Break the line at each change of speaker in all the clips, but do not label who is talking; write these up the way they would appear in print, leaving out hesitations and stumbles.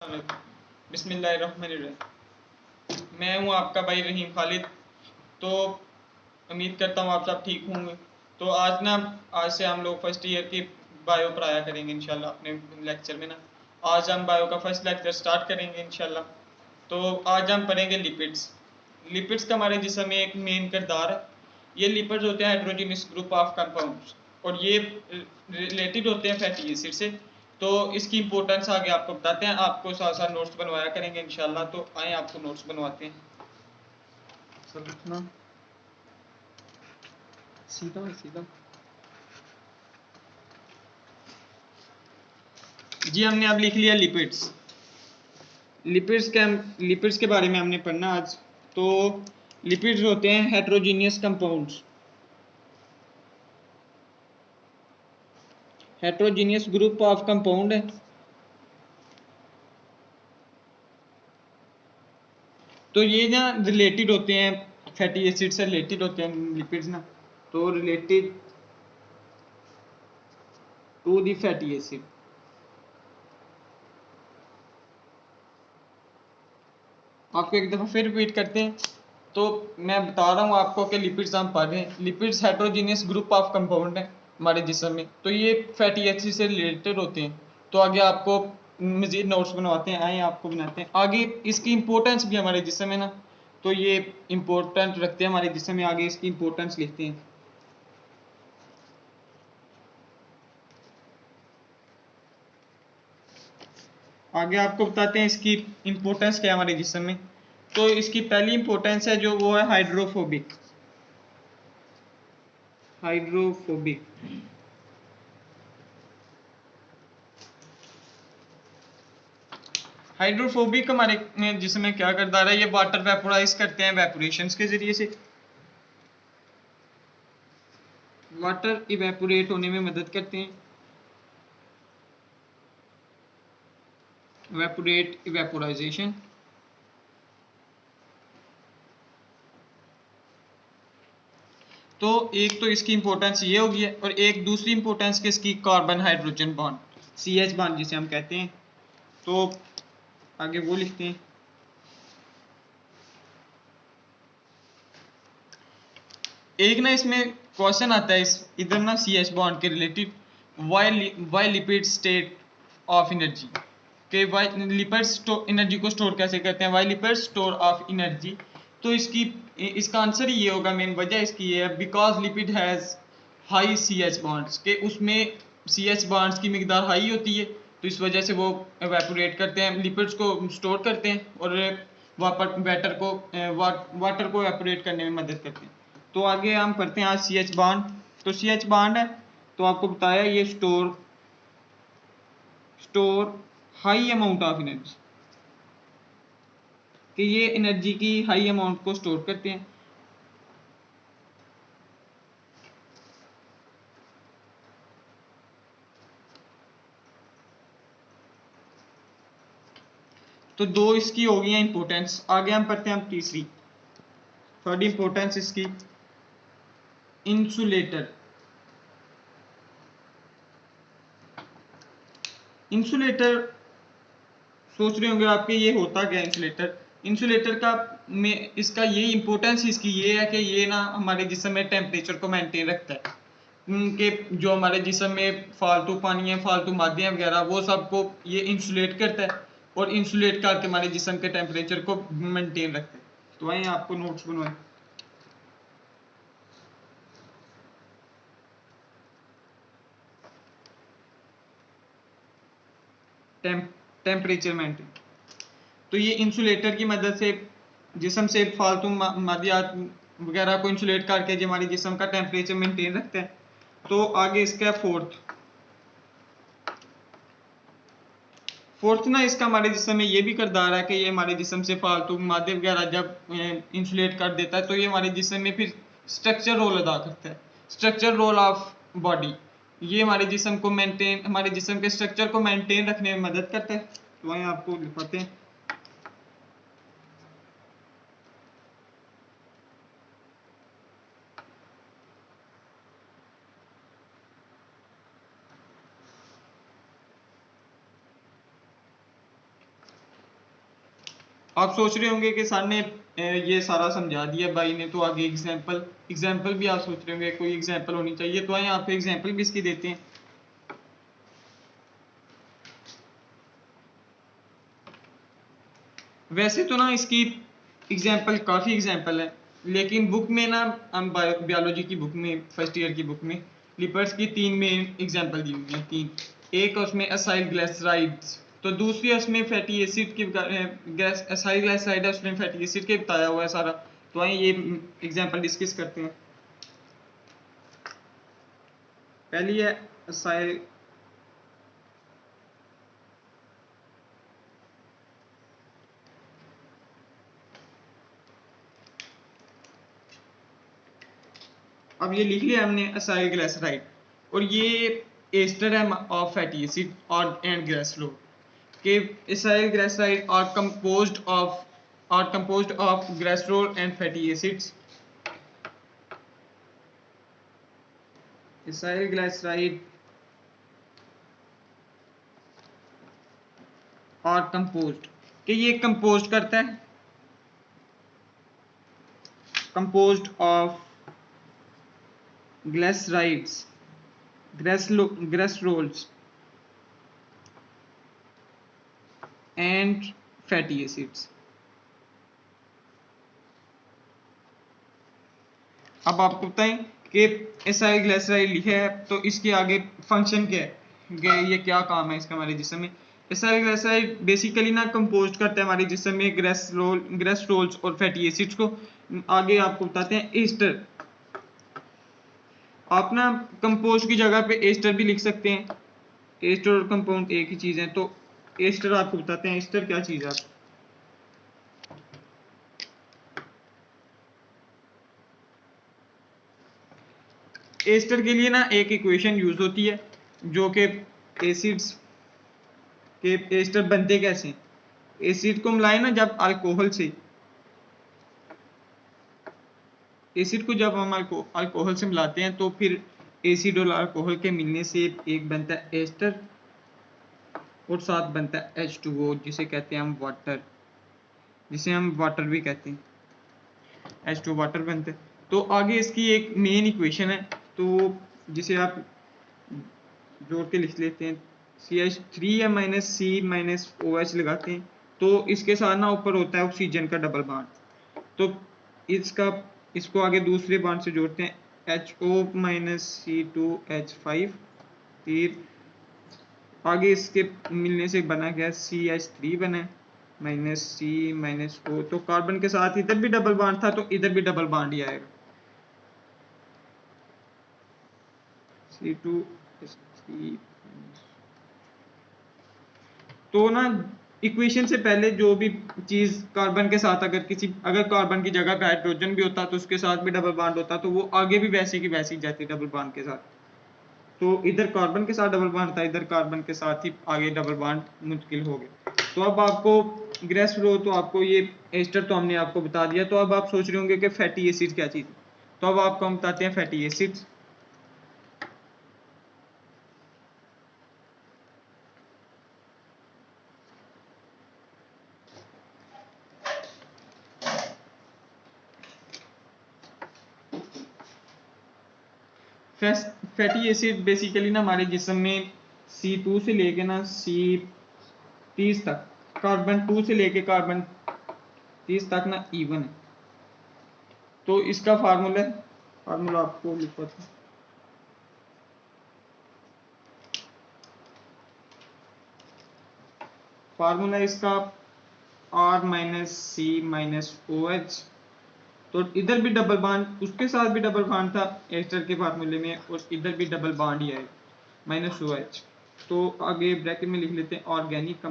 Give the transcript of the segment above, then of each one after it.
बिस्मिल्लाहिर्रहमानिर्रहीम। मैं हूँ आपका भाई रहीम खालिद। तो उम्मीद करता हूँ आप सब ठीक होंगे। तो आज से हम लोग फर्स्ट ईयर की बायो पढ़ाया करेंगे इंशाल्लाह अपने लेक्चर में ना। आज हम बायो का फर्स्ट लेक्चर स्टार्ट करेंगे इंशाल्लाह। तो आज हम पढ़ेंगे लिपिड्स। लिपिड्स का हमारे जिस्म में एक मेन किरदार है। ये लिपिड्स होते हैं हाइड्रोजीनियस ग्रुप ऑफ कंपाउंड्स और ये रिलेटेड होते हैं फैटी एसिड से। तो इसकी इंपॉर्टेंस आगे आपको बताते हैं, आपको साथ साथ नोट्स बनवाया करेंगे इंशाल्लाह। तो आए आपको नोट्स बनवाते हैं। सब लिखना सीधा सीधा। जी हमने अब लिख लिया लिपिड्स। लिपिड्स के बारे में हमने पढ़ना आज। तो लिपिड्स होते हैं heterogeneous compounds, heterogeneous group of compound है। तो ये ना रिलेटेड होते हैं फैटी एसिड से, रिलेटेड होते हैं लिपिड्स ना। तो related to the fatty acid. आपको एक दफ़ा फिर रिपीट करते हैं। तो मैं बता रहा हूँ आपको कि लिपिड्स हम पढ़ रहे हैं। Lipids heterogeneous group of compound है हमारे जिस्म में। तो ये फैटी एसिड से रिलेटेड होते हैं। तो आगे आपको मज़ीद नोट्स बनवाते हैं, आए आपको बनाते हैं। आगे इसकी इंपॉर्टेंस भी हमारे जिस्म में ना, तो ये इंपॉर्टेंट रखते हैं हमारे जिस्म में। आगे इसकी इंपॉर्टेंस लिखते हैं। आगे आपको बताते हैं इसकी इंपॉर्टेंस क्या है हमारे जिस्म में। तो इसकी पहली इंपॉर्टेंस है जो वो है हाइड्रोफोबिक। हाइड्रोफोबिक हाइड्रोफोबिक हमारे जिस्म में क्या किरदार है, ये वाटर वेपोराइज करते हैं वेपोरेशंस के जरिए से। वाटर इवेपोरेट होने में मदद करते हैं। वेपोरेट इवेपोराइजेशन। तो एक तो इसकी इंपॉर्टेंस ये होगी है, और एक दूसरी इंपॉर्टेंस किसकी, carbon hydrogen bond, CH bond जिसे हम कहते हैं। तो आगे वो लिखते हैं। एक ना इसमें क्वेश्चन आता है इस इधर ना CH बॉन्ड के related, why lipid state of energy के वाई लिपिड एनर्जी को स्टोर कैसे करते हैं, why lipid store of energy. तो इसका आंसर ये होगा, मेन वजह इसकी ये है because lipid has high CH bonds, के उसमें CH बॉन्ड्स की मिकदार हाई होती है। तो इस वजह से वो एवेपोरेट करते हैं, लिपिड्स को स्टोर करते हैं और वाटर को एवेपोरेट करने में मदद करते हैं। तो आगे हम पढ़ते हैं आज CH बॉन्ड। तो CH बॉन्ड है, तो आपको बताया ये store high amount of energy, कि ये एनर्जी की हाई अमाउंट को स्टोर करते हैं। तो दो इसकी हो गई है इंपॉर्टेंस। आगे हम पढ़ते हैं हम तीसरी, थर्ड इंपॉर्टेंस इसकी, इंसुलेटर। इंसुलेटर सोच रहे होंगे आपके ये होता क्या इंसुलेटर। इंसुलेटर का में इसका ये इंपॉर्टेंस इसकी ये है कि ये ना हमारे जिस्म में टेम्परेचर को मेंटेन रखता है। कि जो हमारे जिस्म में फालतू पानी है, फालतू मादे हैं वगैरह, वो सबको ये इंसुलेट करता है और इंसुलेट करके हमारे जिस्म के टेम्परेचर को मेंटेन रखता है। तो आइए आपको नोट्स बनवाएं। Temperature maintain. तो ये इंसुलेटर की मदद से जिस्म से फालतू मादियात वगैरह को इंसुलेट करके जो हमारे जिस्म का टेम्परेचर मेंटेन रखते हैं। तो आगे इसका फोर्थ ना इसका हमारे जिस्म में ये भी किरदार है कि ये हमारे जिस्म से फालतू मादे वगैरह जब इंसुलेट कर देता है, तो ये हमारे जिस्म में फिर स्ट्रक्चर रोल अदा करता है, स्ट्रक्चर रोल ऑफ बॉडी। ये हमारे जिस्म को मेंटेन, हमारे जिस्म के स्ट्रक्चर को मेंटेन रखने में मदद करता है। तो वहीं आपको लिखवाते हैं। आप सोच रहे होंगे कि सर ने ये सारा समझा दिया भाई ने, तो आगे एग्जाम्पल भी आप सोच रहे होंगे कोई एग्जाम्पल होनी चाहिए, तो आइए आपको एग्जाम्पल भी इसकी देते हैं। वैसे तो ना इसकी काफ़ी एग्जाम्पल है, लेकिन बुक में ना हम बायोलॉजी की बुक में, फर्स्ट ईयर की बुक में लिपर्स की 3 मेन एग्जाम्पल दी हुई हैं, 3। एक उसमें असाइल ग्लाइसराइड्स, तो दूसरी उसमें फैटी एसिड की असाइल ग्लाइसराइड है, उसमें फैटी एसिड के बताया हुआ है सारा। तो आइए ये एग्जाम्पल डिस्कस करते हैं। पहली है असाइल, अब ये लिख लिया हमने असाइल ग्लाइसराइड, और ये एस्टर है ऑफ फैटी एसिड और एंड ग्लाइसरोल के। Acyl glyceride are composed of glycerol and fatty acids. Acyl glyceride are composed, कि ये कंपोज्ड करता है, composed of glycerides, glycerols and fatty acids. अब आपको बताएं कि एसाइल ग्लाइसराइड लिखा है, तो इसके आगे फंक्शन क्या है, ये क्या काम है इसका हमारे जिस्म में। एसाइल ग्लाइसराइड बेसिकली ना कंपोज करता है हमारे जिस्म में ग्लाइसरोल्स और फैटी एसिड्स को। आगे आपको बताते हैं एस्टर। आप ना कंपोज की जगह पे एस्टर भी लिख सकते हैं, एस्टर और कंपाउंड एक ही चीज़ है। तो एस्टर आपको बताते हैं, एस्टर क्या चीज़ है। एस्टर के लिए ना एक इक्वेशन यूज होती है, जो कि एसिड्स के एस्टर बनते कैसे। एसिड को मिलाए ना जब अल्कोहल से, एसिड को जब हम अल्कोहल से मिलाते हैं, तो फिर एसिड और अल्कोहल के मिलने से एक बनता है एस्टर, और साथ बनता है H2O, जिसे कहते हैं हम वाटर, जिसे हम वाटर भी कहते हैं, H2 वाटर बनते हैं। तो आगे इसकी एक मेन इक्वेशन है, तो जिसे आप जोड़ के लिख लेते हैं, CH3 या -C-OH लगाते हैं, तो इसके साथ ना ऊपर होता है ऑक्सीजन का डबल बॉन्ड। तो इसको आगे दूसरे बॉन्ड से जोड़ते हैं, HO-C2H5, फिर आगे इसके मिलने से बना गया CH3 बना, -C-O, तो कार्बन के साथ इधर भी डबल बॉन्ड था, तो इधर भी डबल बॉन्ड ही आएगा, C2H3। तो ना इक्वेशन से पहले जो भी चीज़ कार्बन के साथ, अगर कार्बन की जगह पे हाइड्रोजन भी होता तो उसके साथ भी डबल बॉन्ड होता, तो वो आगे भी वैसे की वैसी जाती डबल बॉन्ड के साथ। तो इधर कार्बन के साथ डबल बॉन्ड था, इधर कार्बन के साथ ही आगे डबल बॉन्ड मुश्किल हो गया। तो अब आपको ग्रेस फ्लो, तो आपको ये एस्टर तो हमने आपको बता दिया। तो अब आप सोच रहे होंगे कि फैटी एसिड क्या चीज़ है, तो अब आपको हम बताते हैं fatty acids. Fatty acid basically ना हमारे जिस्म में C2 से लेके ना C30 तक, कार्बन 2 से लेके कार्बन 30 तक ना इवन है। तो इसका फार्मूला आपको लिखा था, फार्मूला इसका R-C-OH। तो इधर भी डबल बॉन्ड, उसके साथ भी डबल बॉन्ड था एस्टर के फार्मूले में, और इधर भी डबल बॉन्ड ही है, -OH। तो आगे ब्रैकेट में लिख लेते हैं organic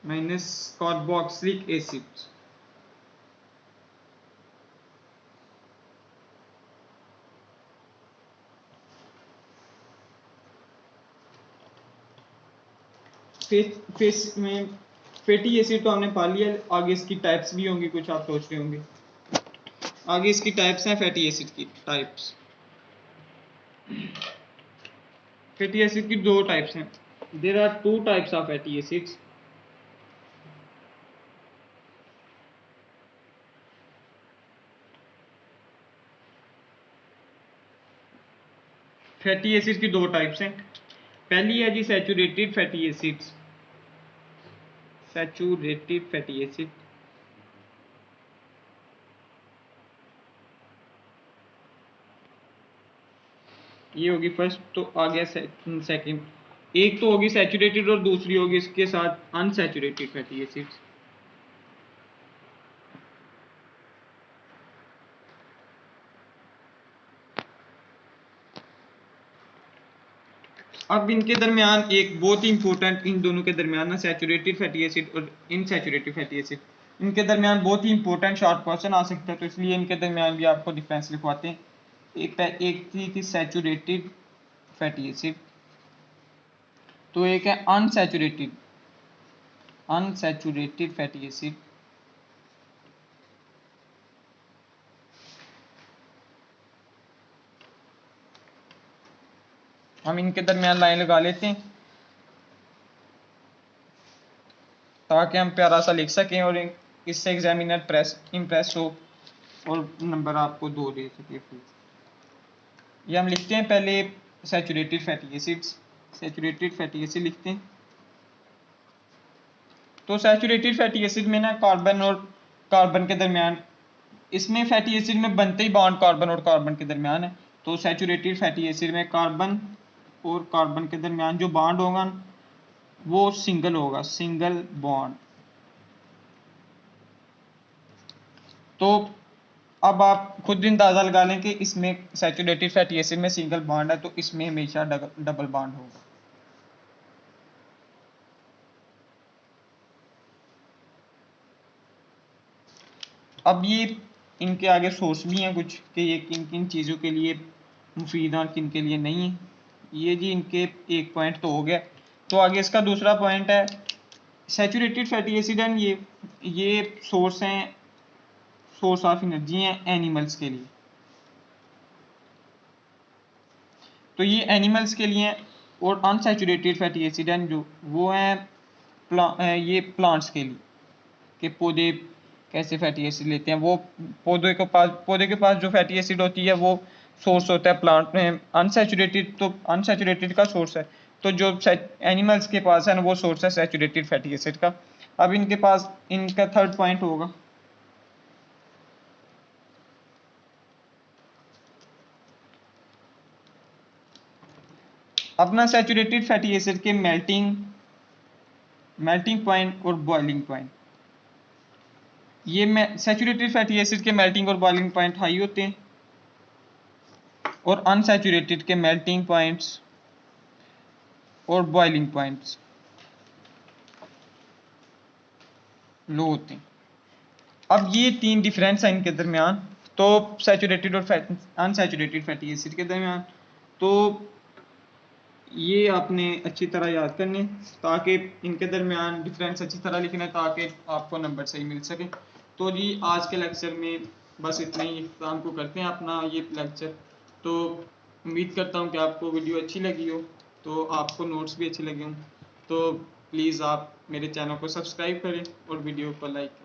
minus carboxylic acid. Face में फैटी एसिड तो हमने पा लिया, आगे इसकी टाइप्स भी होंगी, कुछ आप सोच रहे होंगे। आगे इसकी टाइप्स हैं, फैटी एसिड की टाइप्स। फैटी एसिड की 2 टाइप्स हैं। There are 2 types of fatty acids. Fatty acid की दो टाइप्स हैं। पहली है जी saturated fatty acids, saturated fatty acid. ये होगी फर्स्ट, तो आ गया सेकंड। एक तो होगी सैचुरेटेड और दूसरी होगी इसके साथ अनसैचुरेटेड फैटी एसिड्स। अब इनके दरमियान एक बहुत ही इंपॉर्टेंट, इन दोनों के दरमियान ना सैचुरेटेड फैटी एसिड और इनसैचुरेटेड फैटी एसिड, इनके दरमियान बहुत ही इंपॉर्टेंट शॉर्ट क्वेश्चन आ सकता है, तो इसलिए इनके दरमियान भी आपको डिफरेंस लिखवाते हैं। एक थी सैचुरेटेड फैटी एसिड, तो एक है अनसैचुरेटेड फैटी एसिड। हम इनके दरमियान लाइन लगा लेते हैं ताकि हम प्यारा सा लिख सकें और इससे एग्जामिनर इम्प्रेस हो और नंबर आपको 2 दे सके। ये हम लिखते हैं पहले saturated fatty acids, saturated fatty acid लिखते हैं। तो सैचुरेटेड फैटी एसिड में ना कार्बन और कार्बन के दरमियान, इसमें फैटी एसिड में बनते ही बॉन्ड कार्बन और कार्बन के दरमियान है, तो सैचुरेटेड फैटी एसिड में कार्बन और कार्बन के दरमियान जो बॉन्ड होगा वो सिंगल होगा, सिंगल बॉन्ड। तो अब आप खुद अंदाजा लगा लें कि इसमें सैचुरेटेड फैटी एसिड में सिंगल बॉन्ड है, तो इसमें हमेशा डबल बॉन्ड होगा। अब ये इनके आगे सोर्स भी हैं कुछ कि ये किन किन चीज़ों के लिए मुफीद और किन के लिए नहीं है। ये जी इनके एक पॉइंट तो हो गया, तो आगे इसका दूसरा पॉइंट है सैचुरेटेड फैटी एसिड एंड ये सोर्स हैं, सोर्स ऑफ एनर्जी हैं एनिमल्स के लिए। तो ये एनिमल्स के लिए और अनसैचुरेटेड फैटी एसिड एंड जो वो हैं ये प्लांट्स के लिए, कि पौधे कैसे फैटी एसिड लेते हैं। वो पौधे के पास जो फैटी एसिड होती है वो सोर्स होता है प्लांट में अनसैचुरेटेड, तो अनसैचुरेटेड का सोर्स है। तो जो एनिमल्स के पास है ना वो सोर्स है सैचुरेटेड फैटी एसिड का। अब इनके पास इनका थर्ड पॉइंट होगा अपना सैचुरेटेड फैटी एसिड के मेल्टिंग पॉइंट और बॉइलिंग पॉइंट। ये सैचुरेटेड फैटी एसिड के मेल्टिंग और बॉइलिंग पॉइंट हाई होते हैं और अनसैचुरेटेड के मेल्टिंग पॉइंट्स और बॉइलिंग पॉइंट्स लो होते हैं। अब ये तीन डिफरेंस है इनके दरमियान, तो सैचुरेटेड और अनसैचुरेटेड फैटी एसिड के दरमियान। तो ये आपने अच्छी तरह याद करने ताकि इनके दरमियान डिफरेंस अच्छी तरह लिखना ताकि आपको नंबर सही मिल सके। तो जी आज के लेक्चर में बस इतना ही इख्तिताम को करते हैं अपना ये लेक्चर। तो उम्मीद करता हूँ कि आपको वीडियो अच्छी लगी हो, तो आपको नोट्स भी अच्छे लगे हों। तो प्लीज़ आप मेरे चैनल को सब्सक्राइब करें और वीडियो को लाइक करें।